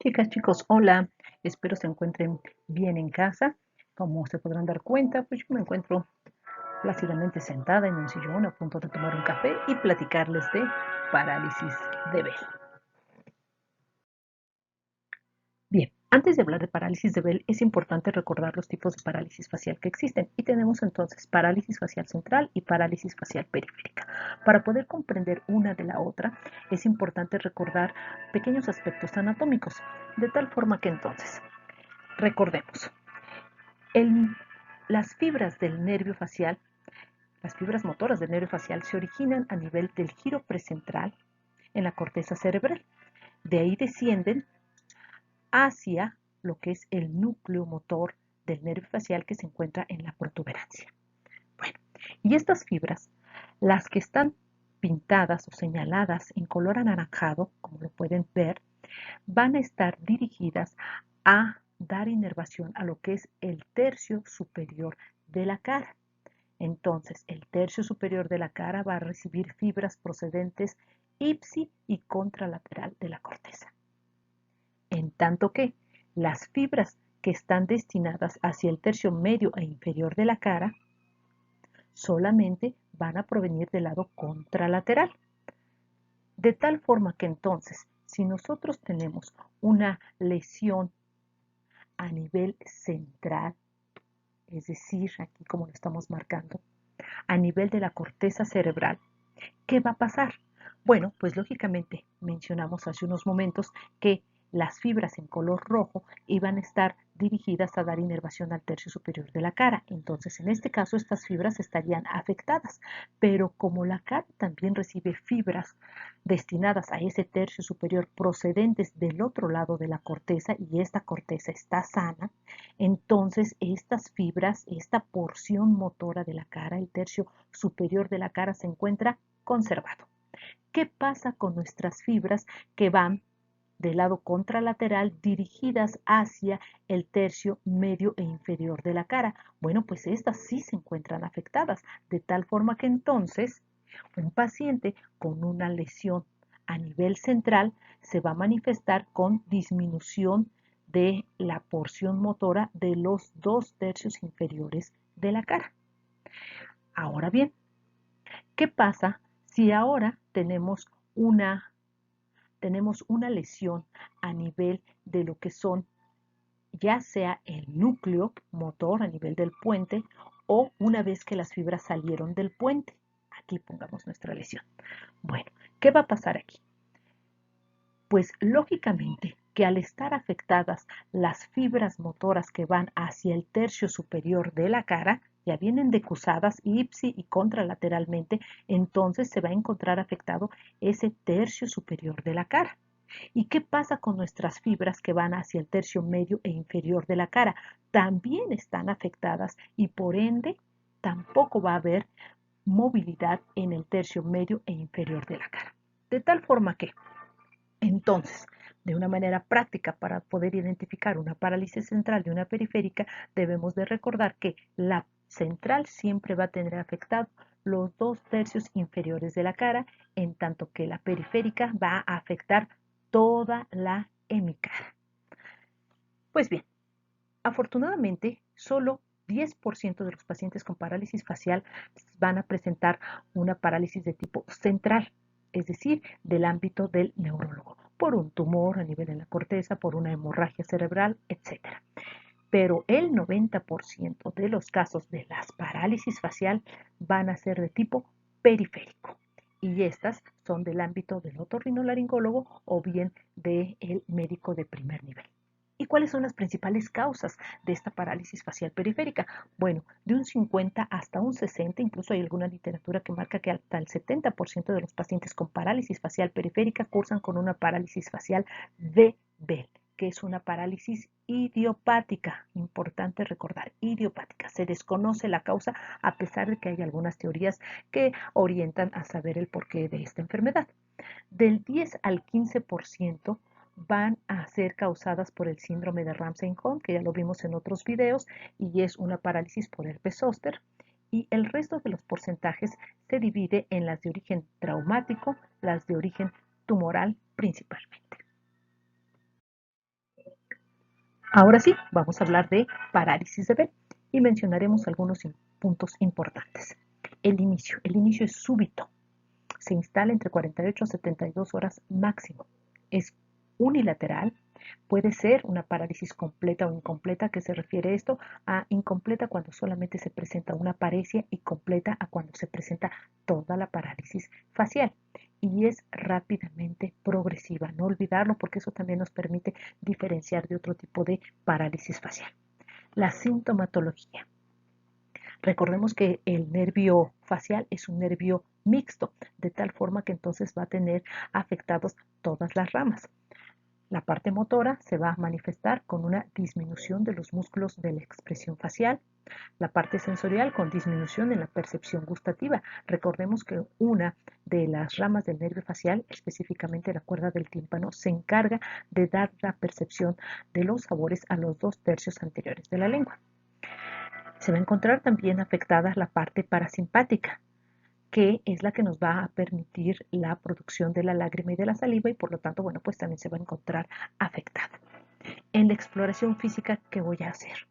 Chicas, chicos, hola. Espero se encuentren bien en casa. Como se podrán dar cuenta, pues yo me encuentro plácidamente sentada en un sillón a punto de tomar un café y platicarles de parálisis de Bell. Bien, antes de hablar de parálisis de Bell, es importante recordar los tipos de parálisis facial que existen. Y tenemos entonces parálisis facial central y parálisis facial periférica. Para poder comprender una de la otra, es importante recordar pequeños aspectos anatómicos, de tal forma que entonces, recordemos, El- las fibras del nervio facial, las fibras motoras del nervio facial se originan a nivel del giro precentral en la corteza cerebral. De ahí descienden hacia lo que es el núcleo motor del nervio facial que se encuentra en la protuberancia. Bueno, y estas fibras, las que están pintadas o señaladas en color anaranjado, como lo pueden ver, van a estar dirigidas a dar inervación a lo que es el tercio superior de la cara. Entonces, el tercio superior de la cara va a recibir fibras procedentes ipsi y contralateral de la corteza. En tanto que las fibras que están destinadas hacia el tercio medio e inferior de la cara solamente van a provenir del lado contralateral. De tal forma que entonces, si nosotros tenemos una lesión a nivel central, es decir, aquí como lo estamos marcando, a nivel de la corteza cerebral, ¿qué va a pasar? Bueno, pues lógicamente mencionamos hace unos momentos que las fibras en color rojo iban a estar dirigidas a dar inervación al tercio superior de la cara. Entonces, en este caso, estas fibras estarían afectadas. Pero como la cara también recibe fibras destinadas a ese tercio superior procedentes del otro lado de la corteza y esta corteza está sana, entonces estas fibras, esta porción motora de la cara, el tercio superior de la cara se encuentra conservado. ¿Qué pasa con nuestras fibras que van del lado contralateral dirigidas hacia el tercio medio e inferior de la cara? Bueno, pues estas sí se encuentran afectadas, de tal forma que entonces un paciente con una lesión a nivel central se va a manifestar con disminución de la porción motora de los dos tercios inferiores de la cara. Ahora bien, ¿qué pasa si ahora tenemos una lesión a nivel de lo que son ya sea el núcleo motor a nivel del puente o una vez que las fibras salieron del puente? Aquí pongamos nuestra lesión. Bueno, ¿qué va a pasar aquí? Pues lógicamente que al estar afectadas las fibras motoras que van hacia el tercio superior de la cara, ya vienen decusadas ipsi y contralateralmente, entonces se va a encontrar afectado ese tercio superior de la cara. ¿Y qué pasa con nuestras fibras que van hacia el tercio medio e inferior de la cara? También están afectadas y por ende tampoco va a haber movilidad en el tercio medio e inferior de la cara. De tal forma que entonces, de una manera práctica para poder identificar una parálisis central de una periférica, debemos de recordar que la central siempre va a tener afectado los dos tercios inferiores de la cara, en tanto que la periférica va a afectar toda la hemicara. Pues bien, afortunadamente, solo 10% de los pacientes con parálisis facial van a presentar una parálisis de tipo central, es decir, del ámbito del neurólogo, por un tumor a nivel de la corteza, por una hemorragia cerebral, etc. Pero el 90% de los casos de las parálisis facial van a ser de tipo periférico. Y estas son del ámbito del otorrinolaringólogo o bien del médico de primer nivel. ¿Y cuáles son las principales causas de esta parálisis facial periférica? Bueno, de un 50 hasta un 60, incluso hay alguna literatura que marca que hasta el 70% de los pacientes con parálisis facial periférica cursan con una parálisis facial de Bell, que es una parálisis idiopática. Importante recordar, idiopática. Se desconoce la causa a pesar de que hay algunas teorías que orientan a saber el porqué de esta enfermedad. Del 10 al 15% van a ser causadas por el síndrome de Ramsay-Hunt, que ya lo vimos en otros videos, y es una parálisis por herpes zóster. Y el resto de los porcentajes se divide en las de origen traumático, las de origen tumoral principalmente. Ahora sí, vamos a hablar de parálisis de Bell y mencionaremos algunos puntos importantes. El inicio. El inicio es súbito. Se instala entre 48 a 72 horas máximo. Es unilateral. Puede ser una parálisis completa o incompleta. ¿Qué se refiere esto? A incompleta cuando solamente se presenta una paresia y completa a cuando se presenta toda la parálisis facial. Y es rápidamente progresiva. No olvidarlo porque eso también nos permite diferenciar de otro tipo de parálisis facial. La sintomatología. Recordemos que el nervio facial es un nervio mixto, de tal forma que entonces va a tener afectados todas las ramas. La parte motora se va a manifestar con una disminución de los músculos de la expresión facial. La parte sensorial con disminución en la percepción gustativa. Recordemos que una de las ramas del nervio facial, específicamente la cuerda del tímpano, se encarga de dar la percepción de los sabores a los 2/3 anteriores de la lengua. Se va a encontrar también afectada la parte parasimpática, que es la que nos va a permitir la producción de la lágrima y de la saliva y por lo tanto, bueno, pues también se va a encontrar afectada. En la exploración física, ¿qué voy a hacer?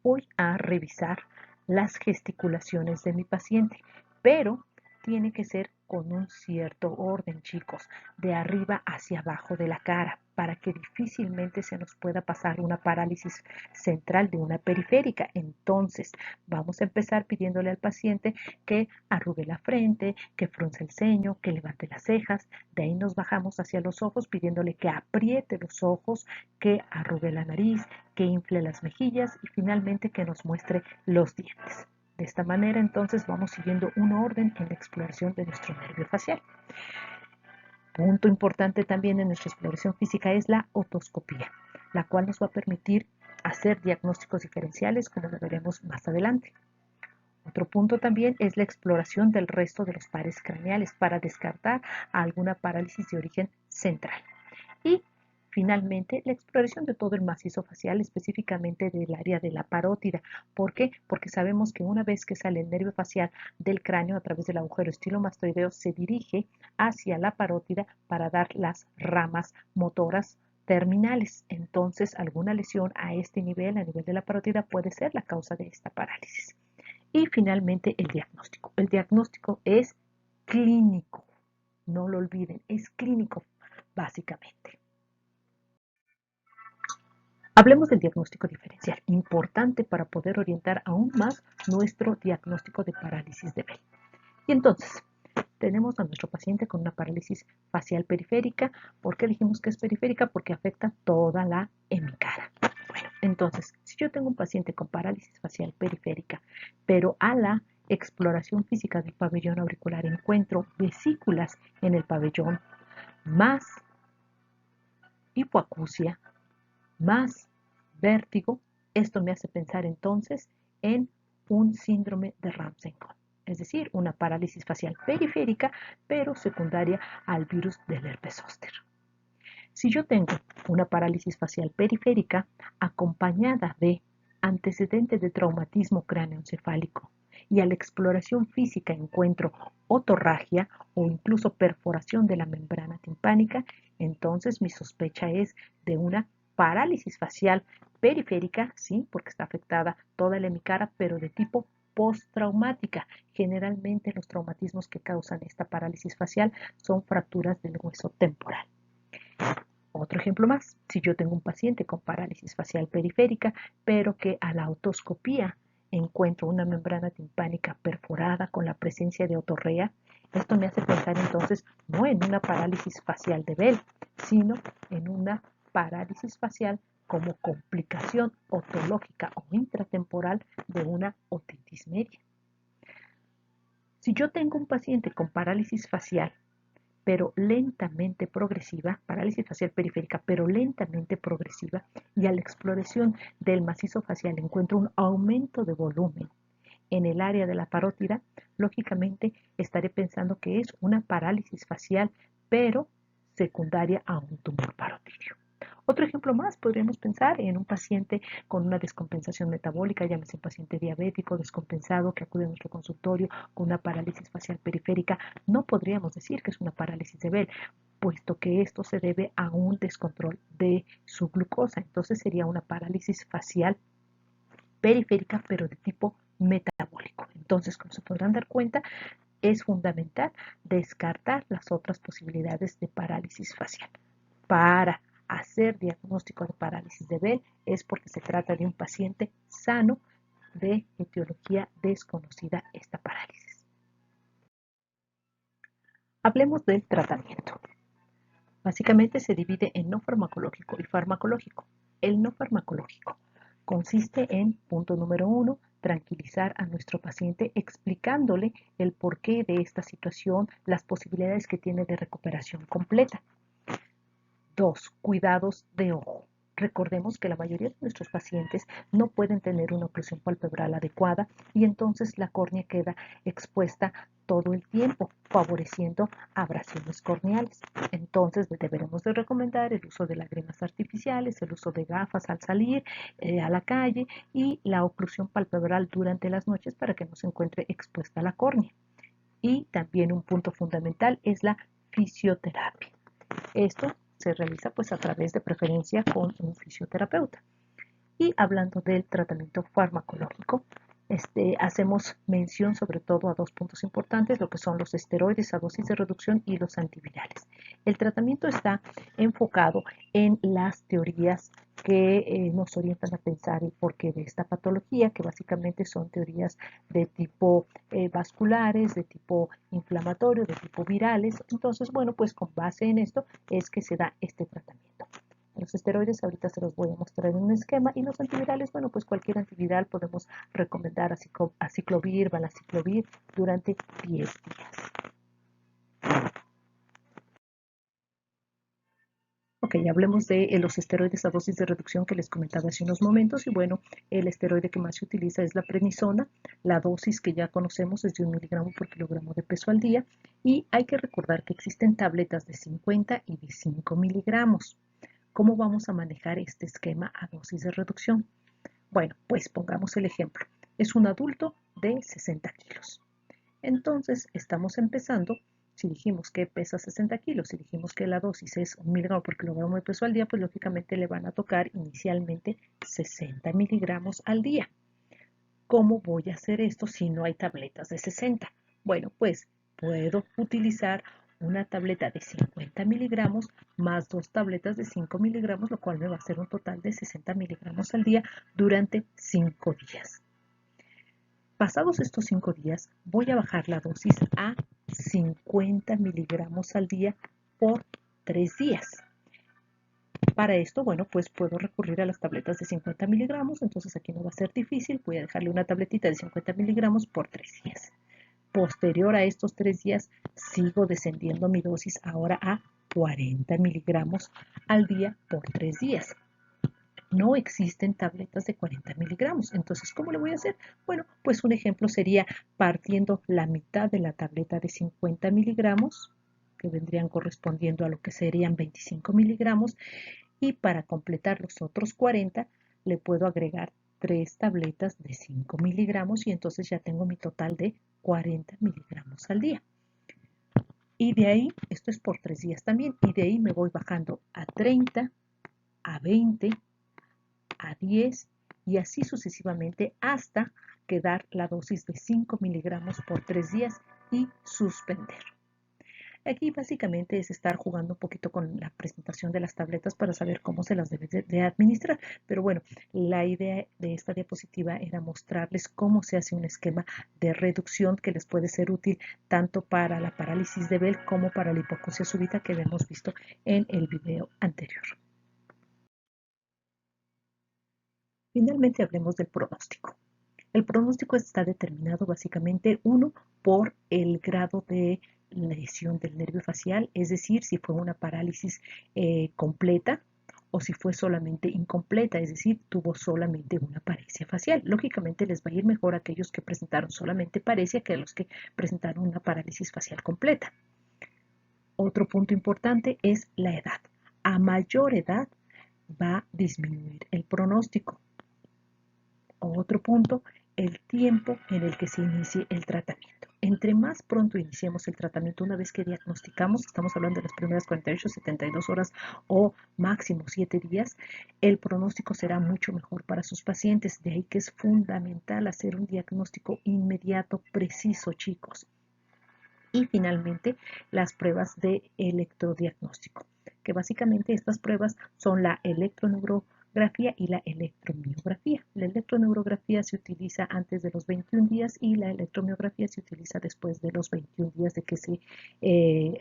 Voy a revisar las gesticulaciones de mi paciente, pero tiene que ser con un cierto orden, chicos, de arriba hacia abajo de la cara, para que difícilmente se nos pueda pasar una parálisis central de una periférica. Entonces, vamos a empezar pidiéndole al paciente que arrugue la frente, que frunce el ceño, que levante las cejas. De ahí nos bajamos hacia los ojos pidiéndole que apriete los ojos, que arrugue la nariz, que infle las mejillas y finalmente que nos muestre los dientes. De esta manera entonces vamos siguiendo un orden en la exploración de nuestro nervio facial. Punto importante también en nuestra exploración física es la otoscopía, la cual nos va a permitir hacer diagnósticos diferenciales como lo veremos más adelante. Otro punto también es la exploración del resto de los pares craneales para descartar alguna parálisis de origen central. Y finalmente, la exploración de todo el macizo facial, específicamente del área de la parótida. ¿Por qué? Porque sabemos que una vez que sale el nervio facial del cráneo a través del agujero estilomastoideo, se dirige hacia la parótida para dar las ramas motoras terminales. Entonces, alguna lesión a este nivel, a nivel de la parótida, puede ser la causa de esta parálisis. Y finalmente, el diagnóstico. El diagnóstico es clínico. No lo olviden, es clínico básicamente. Hablemos del diagnóstico diferencial, importante para poder orientar aún más nuestro diagnóstico de parálisis de Bell. Y entonces, tenemos a nuestro paciente con una parálisis facial periférica. ¿Por qué dijimos que es periférica? Porque afecta toda la hemicara. Bueno, entonces, si yo tengo un paciente con parálisis facial periférica, pero a la exploración física del pabellón auricular encuentro vesículas en el pabellón, más hipoacusia, más vértigo, esto me hace pensar entonces en un síndrome de Ramsay-Cohn, es decir, una parálisis facial periférica, pero secundaria al virus del herpes zóster. Si yo tengo una parálisis facial periférica acompañada de antecedentes de traumatismo cráneoencefálico y a la exploración física encuentro otorragia o incluso perforación de la membrana timpánica, entonces mi sospecha es de una parálisis facial periférica, sí, porque está afectada toda la hemicara, pero de tipo postraumática. Generalmente los traumatismos que causan esta parálisis facial son fracturas del hueso temporal. Otro ejemplo más, si yo tengo un paciente con parálisis facial periférica, pero que a la otoscopía encuentro una membrana timpánica perforada con la presencia de otorrea, esto me hace pensar entonces no en una parálisis facial de Bell, sino en una parálisis facial como complicación otológica o intratemporal de una otitis media. Si yo tengo un paciente con parálisis facial pero lentamente progresiva, parálisis facial periférica, pero lentamente progresiva, y a la exploración del macizo facial encuentro un aumento de volumen en el área de la parótida, lógicamente estaré pensando que es una parálisis facial, pero secundaria a un tumor parotídeo. Otro ejemplo más, podríamos pensar en un paciente con una descompensación metabólica, llámese un paciente diabético descompensado que acude a nuestro consultorio con una parálisis facial periférica. No podríamos decir que es una parálisis de Bell. puesto que esto se debe a un descontrol de su glucosa. Entonces sería una parálisis facial periférica, pero de tipo metabólico. Entonces, como se podrán dar cuenta, es fundamental descartar las otras posibilidades de parálisis facial. Para hacer diagnóstico de parálisis de Bell es porque se trata de un paciente sano de etiología desconocida esta parálisis. Hablemos del tratamiento. Básicamente se divide en no farmacológico y farmacológico. El no farmacológico consiste en, punto número 1, tranquilizar a nuestro paciente explicándole el porqué de esta situación, las posibilidades que tiene de recuperación completa. 2. Cuidados de ojo. Recordemos que la mayoría de nuestros pacientes no pueden tener una oclusión palpebral adecuada y entonces la córnea queda expuesta todo el tiempo, favoreciendo abrasiones corneales. Entonces deberemos de recomendar el uso de lágrimas artificiales, el uso de gafas al salir a la calle y la oclusión palpebral durante las noches para que no se encuentre expuesta la córnea. Y también un punto fundamental es la fisioterapia. Esto se realiza pues a través de preferencia con un fisioterapeuta. Y hablando del tratamiento farmacológico, hacemos mención sobre todo a dos puntos importantes, lo que son los esteroides a dosis de reducción y los antivirales. El tratamiento está enfocado en las teorías que nos orientan a pensar el porqué de esta patología, que básicamente son teorías de tipo vasculares, de tipo inflamatorio, de tipo virales. Entonces, bueno, pues con base en esto es que se da este tratamiento. Los esteroides ahorita se los voy a mostrar en un esquema y los antivirales, bueno, pues cualquier antiviral podemos recomendar aciclovir, valaciclovir durante 10 días. Ok, hablemos de los esteroides a dosis de reducción que les comentaba hace unos momentos y bueno, el esteroide que más se utiliza es la prednisona. La dosis que ya conocemos es de 1 miligramo por kilogramo de peso al día y hay que recordar que existen tabletas de 50 y de 5 miligramos. ¿Cómo vamos a manejar este esquema a dosis de reducción? Bueno, pues pongamos el ejemplo. Es un adulto de 60 kilos. Entonces, estamos empezando, si dijimos que pesa 60 kilos, si dijimos que la dosis es 1 miligramo por kilogramo de peso al día, pues lógicamente le van a tocar inicialmente 60 miligramos al día. ¿Cómo voy a hacer esto si no hay tabletas de 60? Bueno, pues puedo utilizar una tableta de 50 miligramos más 2 tabletas de 5 miligramos, lo cual me va a hacer un total de 60 miligramos al día durante 5 días. Pasados estos 5 días, voy a bajar la dosis a 50 miligramos al día por 3 días. Para esto, bueno, pues puedo recurrir a las tabletas de 50 miligramos, entonces aquí no va a ser difícil, voy a dejarle una tabletita de 50 miligramos por 3 días. Posterior a estos 3 días, sigo descendiendo mi dosis ahora a 40 miligramos al día por 3 días. No existen tabletas de 40 miligramos, entonces, ¿cómo le voy a hacer? Bueno, pues un ejemplo sería partiendo la mitad de la tableta de 50 miligramos, que vendrían correspondiendo a lo que serían 25 miligramos, y para completar los otros 40 le puedo agregar 3 tabletas de 5 miligramos y entonces ya tengo mi total de 40 miligramos al día. Y de ahí, esto es por 3 días también, y de ahí me voy bajando a 30, a 20, a 10 y así sucesivamente hasta quedar la dosis de 5 miligramos por 3 días y suspender. Aquí básicamente es estar jugando un poquito con la presentación de las tabletas para saber cómo se las debe de administrar. Pero bueno, la idea de esta diapositiva era mostrarles cómo se hace un esquema de reducción que les puede ser útil tanto para la parálisis de Bell como para la hipoacusia súbita que habíamos visto en el video anterior. Finalmente hablemos del pronóstico. El pronóstico está determinado básicamente, uno, por el grado de lesión del nervio facial, es decir, si fue una parálisis completa o si fue solamente incompleta, es decir, tuvo solamente una paresia facial. Lógicamente les va a ir mejor a aquellos que presentaron solamente paresia que a los que presentaron una parálisis facial completa. Otro punto importante es la edad. A mayor edad va a disminuir el pronóstico. Otro punto, el tiempo en el que se inicie el tratamiento. Entre más pronto iniciemos el tratamiento, una vez que diagnosticamos, estamos hablando de las primeras 48, 72 horas o máximo 7 días, el pronóstico será mucho mejor para sus pacientes. De ahí que es fundamental hacer un diagnóstico inmediato, preciso, chicos. Y finalmente, las pruebas de electrodiagnóstico, que básicamente estas pruebas son la electroneurografía y la electromiografía. La electroneurografía se utiliza antes de los 21 días y la electromiografía se utiliza después de los 21 días de que se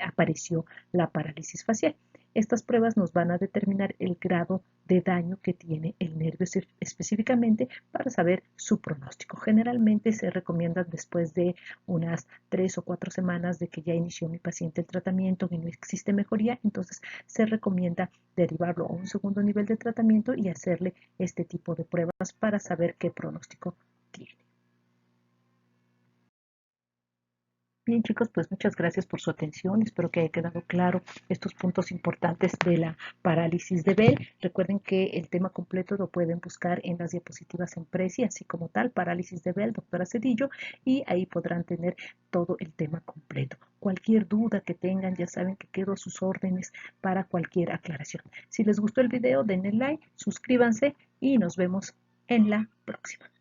apareció la parálisis facial. Estas pruebas nos van a determinar el grado de daño que tiene el nervio específicamente para saber su pronóstico. Generalmente se recomiendan después de unas 3 o 4 semanas de que ya inició mi paciente el tratamiento y no existe mejoría, entonces se recomienda derivarlo a un segundo nivel de tratamiento y hacerle este tipo de pruebas para saber qué pronóstico tiene. Bien, chicos, pues muchas gracias por su atención. Espero que haya quedado claro estos puntos importantes de la parálisis de Bell. Recuerden que el tema completo lo pueden buscar en las diapositivas en Prezi, así como tal, parálisis de Bell, doctora Cedillo, y ahí podrán tener todo el tema completo. Cualquier duda que tengan, ya saben que quedo a sus órdenes para cualquier aclaración. Si les gustó el video, denle like, suscríbanse y nos vemos en la próxima.